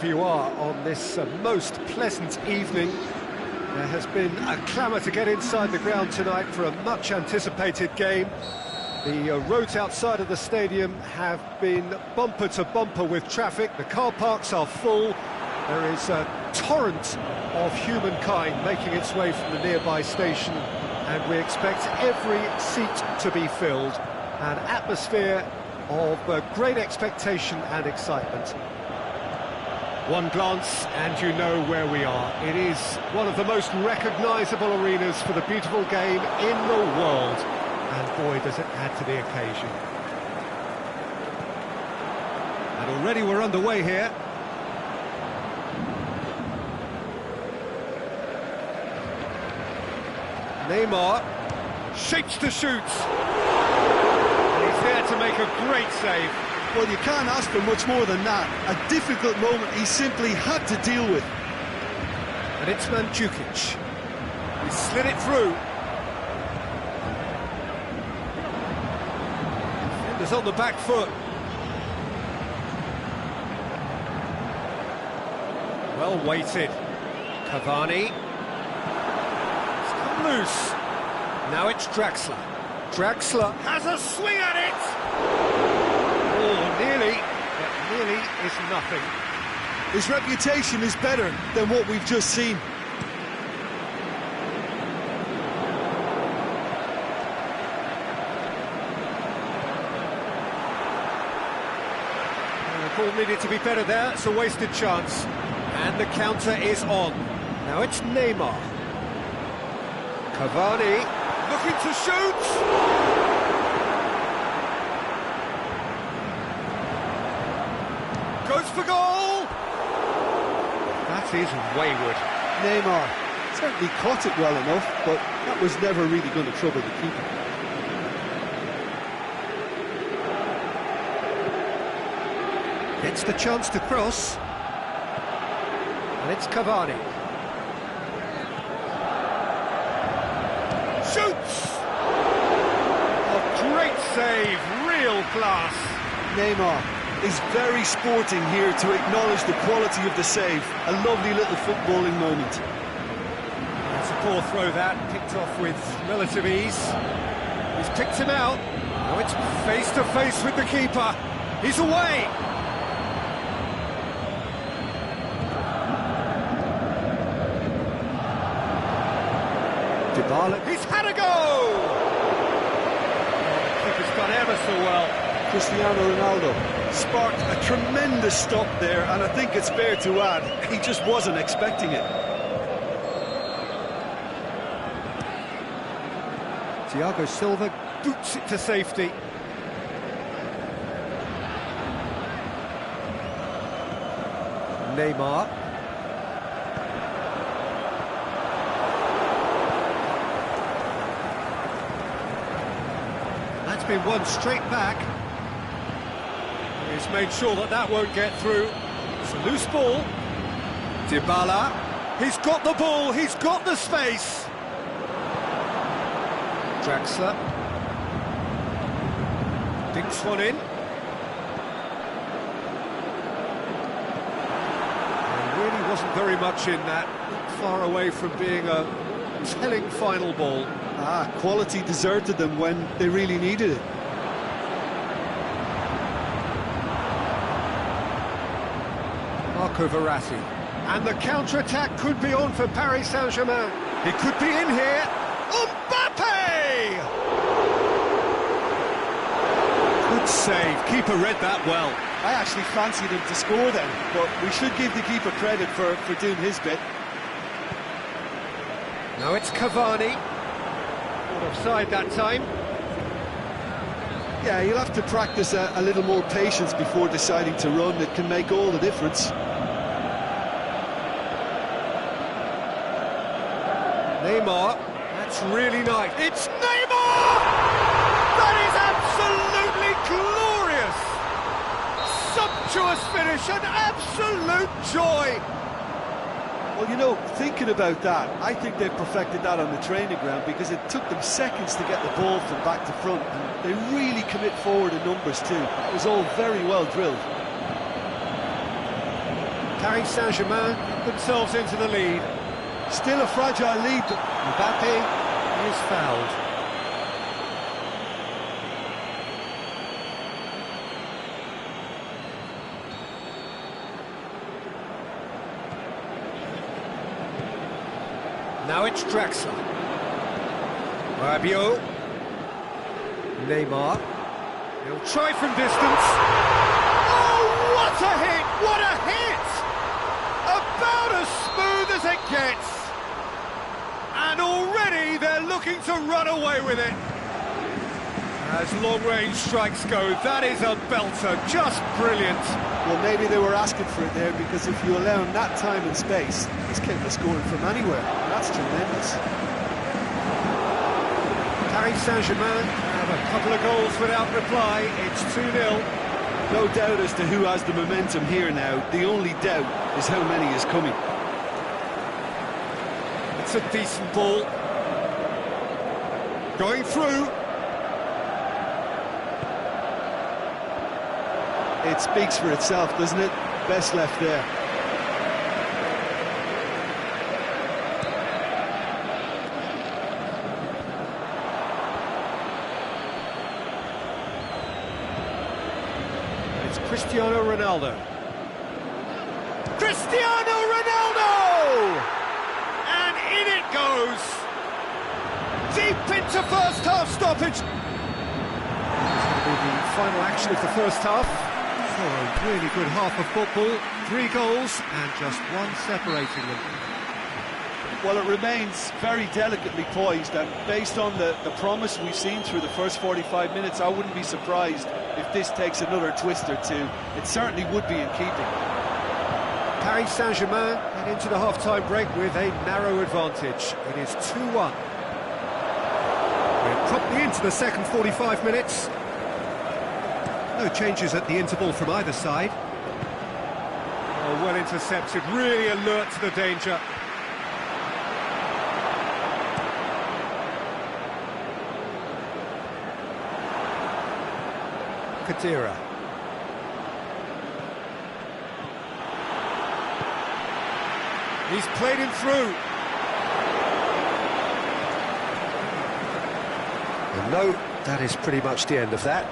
wherever you are on this most pleasant evening. There has been a clamour to get inside the ground tonight for a much-anticipated game. The roads outside of the stadium have been bumper to bumper with traffic. The car parks are full. There is a torrent of humankind making its way from the nearby station, and we expect every seat to be filled. An atmosphere of great expectation and excitement. One glance and you know where we are. It is one of the most recognisable arenas for the beautiful game in the world. And boy, does it add to the occasion. And already we're underway here. Neymar shapes to shoot. And he's there to make a great save. Well, you can't ask for much more than that. A difficult moment he simply had to deal with. And it's Mandzukic. He slid it through. Defenders on the back foot. Well weighted. Cavani. It's come loose. Now it's Draxler. Draxler has a swing at it! Oh, nearly, but nearly is nothing. His reputation is better than what we've just seen. The ball needed to be better there, it's a wasted chance. And the counter is on. Now it's Neymar. Cavani looking to shoot! Goes for goal! That is wayward. Neymar certainly caught it well enough, but that was never really going to trouble the keeper. Gets the chance to cross. And it's Cavani. Shoots! A great save, real class. Neymar is very sporting here to acknowledge the quality of the save. A lovely little footballing moment. That's a poor throw that, picked off with relative ease. He's picked him out. Now it's face to face with the keeper. He's away. Dybala, he's had a go! Oh, the keeper's done ever so well. Cristiano Ronaldo sparked a tremendous stop there, and I think it's fair to add, he just wasn't expecting it. Thiago Silva boots it to safety. Neymar. That's been won straight back. He's made sure that that won't get through. It's a loose ball. Dybala. He's got the ball, he's got the space. Draxler. Dinks one in. There really wasn't very much in that. Not far away from being a telling final ball. Quality deserted them when they really needed it. Marco Verratti. And the counter-attack could be on for Paris Saint-Germain. He could be in here. Mbappe! Good save. Keeper read that well. I actually fancied him to score then, but we should give the keeper credit for doing his bit. Now it's Cavani. Not offside that time. Yeah, you'll have to practice a little more patience before deciding to run. It can make all the difference. Neymar, that's really nice. It's Neymar! That is absolutely glorious! Sumptuous finish, an absolute joy! Well, you know, thinking about that, I think they've perfected that on the training ground because it took them seconds to get the ball from back to front, and they really commit forward in numbers too. It was all very well drilled. Paris Saint-Germain put themselves into the lead. Still a fragile lead. Mbappe is fouled. Now it's Draxler. Rabiot. Neymar. He'll try from distance. Oh, what a hit! What a hit! About as smooth as it gets. And already they're looking to run away with it. As long-range strikes go, that is a belter, just brilliant. Well, maybe they were asking for it there, because if you allow him that time and space, he's capable of scoring from anywhere. That's tremendous. Paris Saint-Germain have a couple of goals without reply. It's 2-0. No doubt as to who has the momentum here now. The only doubt is how many is coming. It's a decent ball. Going through. It speaks for itself, doesn't it? Best left there. It's Cristiano Ronaldo. Cristiano Ronaldo! And in it goes. Deep into first half stoppage. This will be the final action of the first half. So a really good half of football. 3 goals and just one separating them. Well, it remains very delicately poised, and based on the promise we've seen through the first 45 minutes, I wouldn't be surprised if this takes another twist or two. It certainly would be in keeping. Paris Saint-Germain head into the half-time break with a narrow advantage. It is 2-1. We're promptly into the second 45 minutes. No changes at the interval from either side. Oh, well intercepted, really alert to the danger. Khedira. He's played him through. And no, that is pretty much the end of that.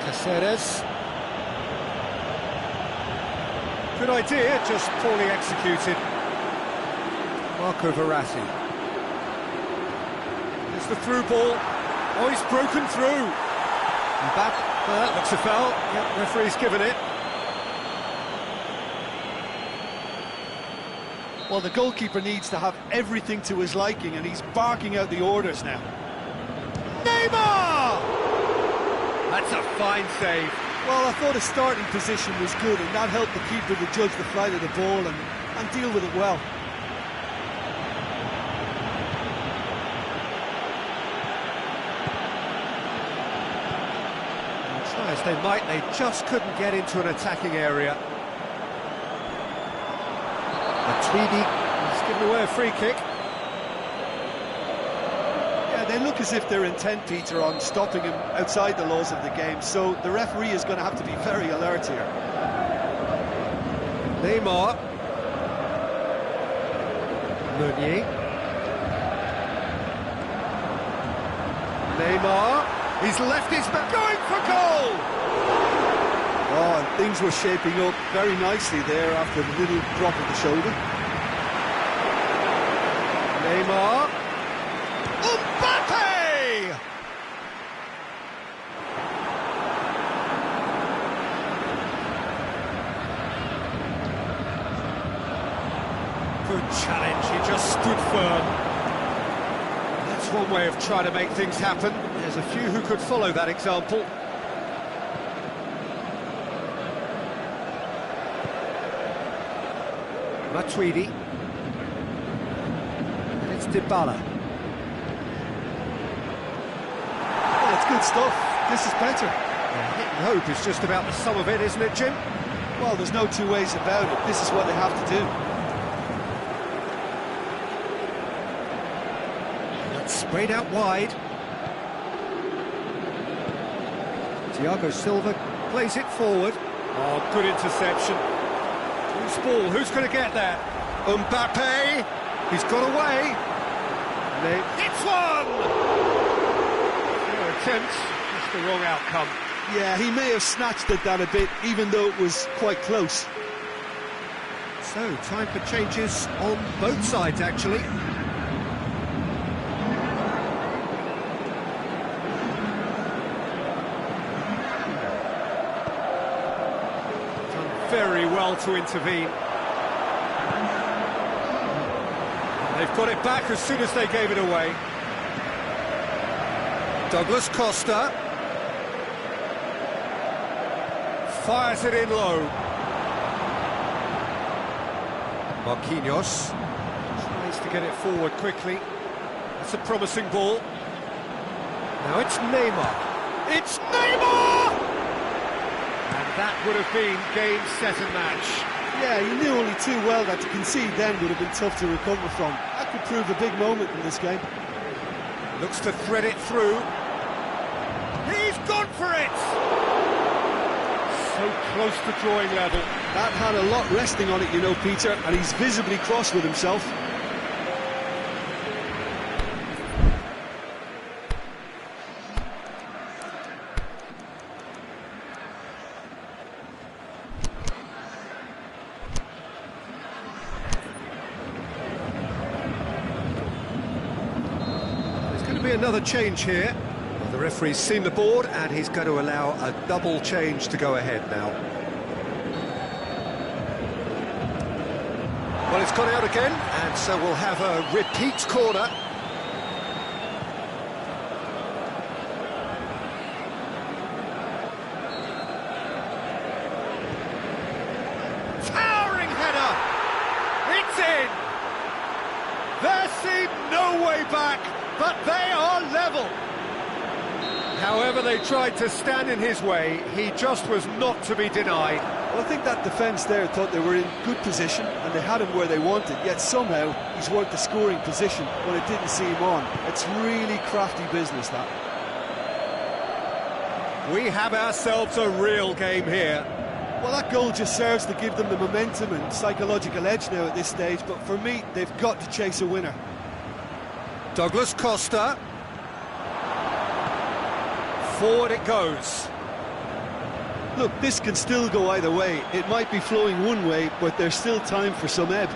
Caceres. Good idea, just poorly executed. Marco Verratti. There's the through ball. Oh, he's broken through. Mbappe. That looks a foul. Yep, referee's given it. Well, the goalkeeper needs to have everything to his liking, and he's barking out the orders now. Neymar! That's a fine save. Well, I thought his starting position was good, and that helped the keeper to judge the flight of the ball and deal with it well. Try as they might, they just couldn't get into an attacking area. Matuidi has given away a free kick. Yeah, they look as if they're intent, Peter, on stopping him outside the laws of the game, so the referee is going to have to be very alert here. Neymar. Meunier. Neymar. He's left his back, going for goal! Oh, and things were shaping up very nicely there after the little drop of the shoulder. Neymar. Mbappe! Good challenge, he just stood firm. That's one way of trying to make things happen. There's a few who could follow that example. Matuidi. And it's Dybala. Well, it's good stuff. This is better. Yeah, hit and hope is just about the sum of it, isn't it, Jim? Well, there's no two ways about it. This is what they have to do. That's sprayed out wide. Thiago Silva plays it forward. Oh, good interception. Loose ball, who's going to get there? Mbappe, he's got away. It's one! Fair attempt, just the wrong outcome. Yeah, he may have snatched at that a bit, even though it was quite close. So, time for changes on both sides, actually. Done very well to intervene. They've got it back as soon as they gave it away. Douglas Costa fires it in low. Marquinhos tries to get it forward quickly. That's a promising ball. Now it's Neymar. It's Neymar! And that would have been game, set and match. Yeah, he knew only too well that to concede then would have been tough to recover from. That could prove a big moment in this game. Looks to thread it through. He's gone for it! So close to drawing level. That had a lot resting on it, you know, Peter, and he's visibly cross with himself. There's going to be another change here. The referee's seen the board and he's going to allow a double change to go ahead now. Well, it's gone out again, and so we'll have a repeat corner. Towering header! It's in! There seemed no way back, but they are level. However they tried to stand in his way, he just was not to be denied. Well, I think that defence there thought they were in good position and they had him where they wanted, yet somehow he's worked the scoring position when it didn't see him on. It's really crafty business, that. We have ourselves a real game here. Well, that goal just serves to give them the momentum and psychological edge now at this stage, but for me, they've got to chase a winner. Douglas Costa. Forward it goes. Look, this can still go either way. It might be flowing one way, but there's still time for some ebb.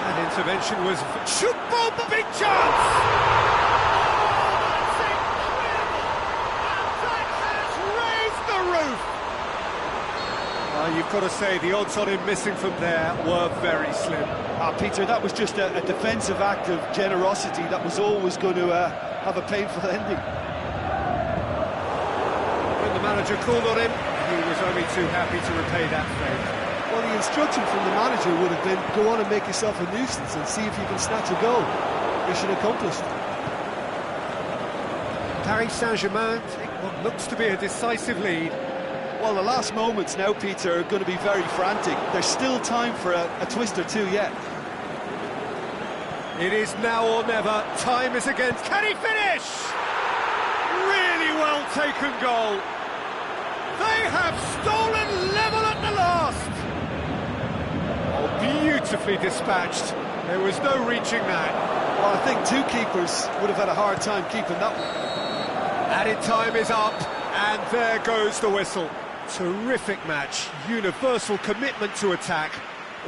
That intervention was... Shoot, ball, big chance! Oh, that's incredible! And that has raised the roof! You've got to say, the odds on him missing from there were very slim. Peter, that was just a defensive act of generosity that was always going to have a painful ending. When the manager called on him, he was only too happy to repay that favour. Well, the instruction from the manager would have been, go on and make yourself a nuisance and see if you can snatch a goal. Mission accomplished. Paris Saint-Germain take what looks to be a decisive lead. Well, the last moments now, Peter, are going to be very frantic. There's still time for a twist or two yet. It is now or never. Time is against. Can he finish? Really well taken goal. They have stolen level at the last. Oh, beautifully dispatched. There was no reaching that. Well, I think two keepers would have had a hard time keeping that one. Added time is up, and there goes the whistle. Terrific match, universal commitment to attack,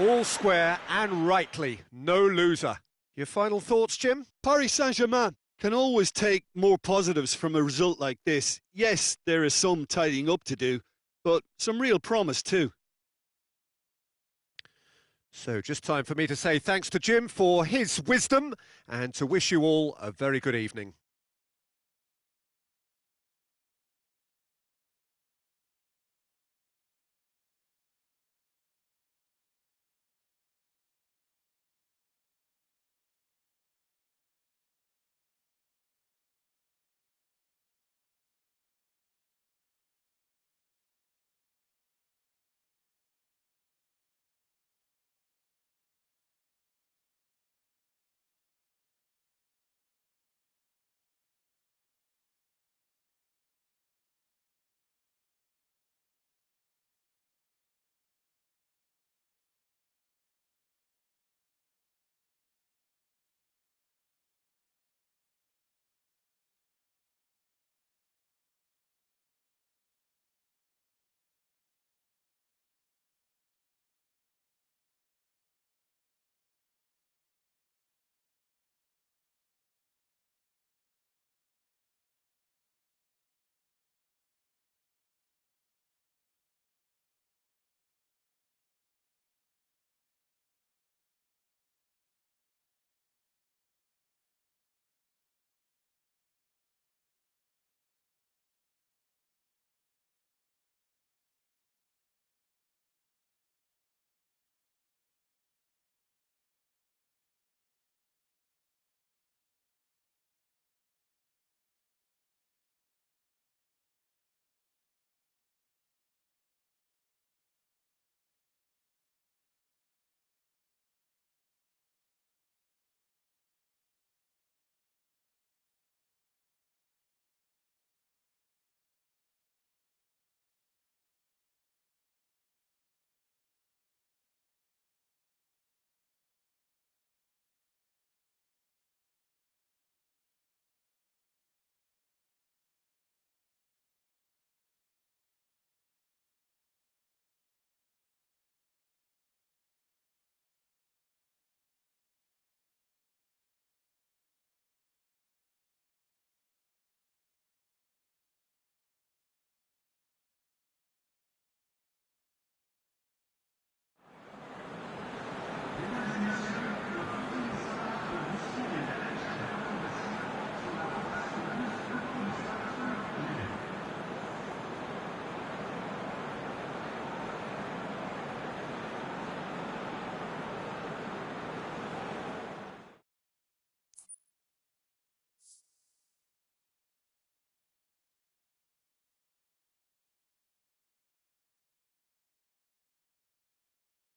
all square and rightly, no loser. Your final thoughts, Jim? Paris Saint-Germain can always take more positives from a result like this. Yes, there is some tidying up to do, but some real promise too. So just time for me to say thanks to Jim for his wisdom and to wish you all a very good evening.